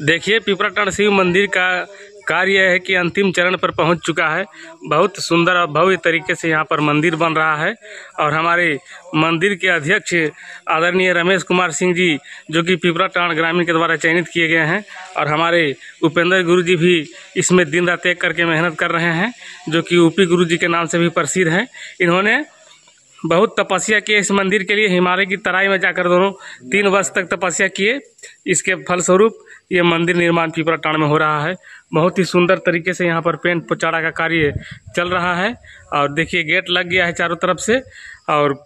देखिए पिपराटांड शिव मंदिर का कार्य है कि अंतिम चरण पर पहुंच चुका है। बहुत सुंदर और भव्य तरीके से यहाँ पर मंदिर बन रहा है और हमारे मंदिर के अध्यक्ष आदरणीय रमेश कुमार सिंह जी जो कि पिपराटांड ग्रामीण के द्वारा चयनित किए गए हैं और हमारे उपेंद्र गुरु जी भी इसमें दिन रात एक करके मेहनत कर रहे हैं, जो कि यूपी गुरु जी के नाम से भी प्रसिद्ध हैं। इन्होंने बहुत तपस्या किए इस मंदिर के लिए। हिमालय की तराई में जाकर दोनों 3 वर्ष तक तपस्या किए। इसके फलस्वरूप ये मंदिर निर्माण पिपराटांड में हो रहा है। बहुत ही सुंदर तरीके से यहाँ पर पेंट पोचाड़ा का कार्य चल रहा है और देखिए गेट लग गया है चारों तरफ से और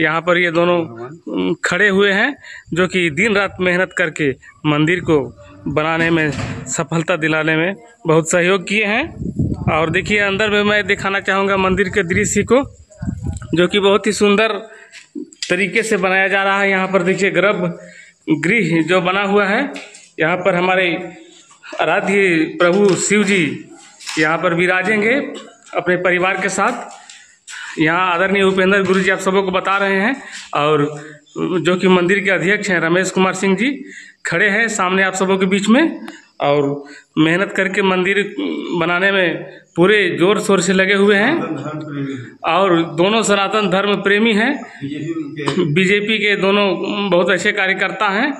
यहाँ पर ये दोनों खड़े हुए हैं जो कि दिन रात मेहनत करके मंदिर को बनाने में सफलता दिलाने में बहुत सहयोग किए हैं। और देखिए अंदर में मैं दिखाना चाहूँगा मंदिर के दृश्य को, जो कि बहुत ही सुंदर तरीके से बनाया जा रहा है। यहाँ पर देखिए गर्भगृह जो बना हुआ है, यहाँ पर हमारे आराध्य प्रभु शिव जी यहाँ पर विराजेंगे अपने परिवार के साथ। यहाँ आदरणीय उपेंद्र गुरु जी आप सबों को बता रहे हैं और जो कि मंदिर के अध्यक्ष हैं रमेश कुमार सिंह जी खड़े हैं सामने आप सबों के बीच में और मेहनत करके मंदिर बनाने में पूरे जोर शोर से लगे हुए हैं। और दोनों सनातन धर्म प्रेमी हैं, बीजेपी के दोनों बहुत अच्छे कार्यकर्ता हैं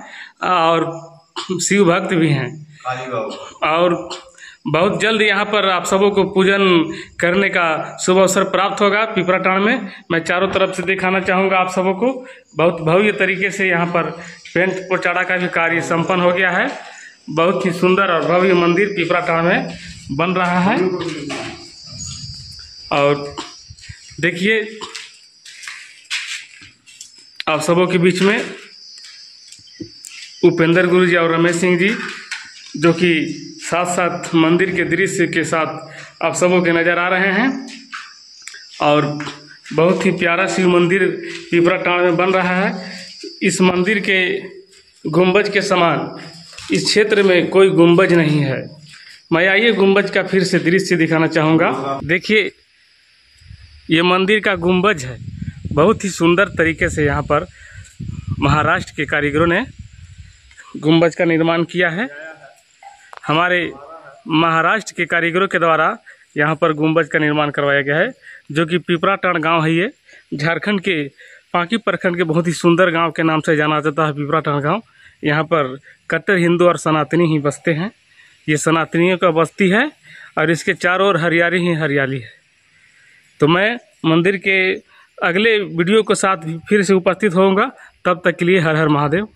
और शिव भक्त भी हैं। और बहुत जल्द यहाँ पर आप सबों को पूजन करने का शुभ अवसर प्राप्त होगा पिपराटांड में। मैं चारों तरफ से दिखाना चाहूँगा आप सबों को। बहुत भव्य तरीके से यहाँ पर पेंट पोचाड़ा का भी कार्य संपन्न हो गया है। बहुत ही सुंदर और भव्य मंदिर पिपराटांड में बन रहा है। और देखिए आप सबों के बीच में उपेंद्र गुरु जी और रमेश सिंह जी जो कि साथ साथ मंदिर के दृश्य के साथ आप सबों के नज़र आ रहे हैं। और बहुत ही प्यारा शिव मंदिर पिपराटांड में बन रहा है। इस मंदिर के गुंबज के समान इस क्षेत्र में कोई गुंबज नहीं है। मैं आइए गुंबज का फिर से दृश्य दिखाना चाहूँगा। देखिए ये मंदिर का गुंबज है। बहुत ही सुंदर तरीके से यहाँ पर महाराष्ट्र के कारीगरों ने गुंबज का निर्माण किया है। हमारे महाराष्ट्र के कारीगरों के द्वारा यहाँ पर गुंबज का निर्माण करवाया गया है, जो कि पिपराटांड गांव है। ये झारखंड के पांकी प्रखंड के बहुत ही सुंदर गांव के नाम से जाना जाता है पिपराटांड गांव। यहाँ पर कट्टर हिंदू और सनातनी ही बसते हैं। ये सनातनियों का बस्ती है और इसके चारों ओर हरियाली ही हरियाली है। तो मैं मंदिर के अगले वीडियो के साथ फिर से उपस्थित होऊंगा। तब तक के लिए हर हर महादेव।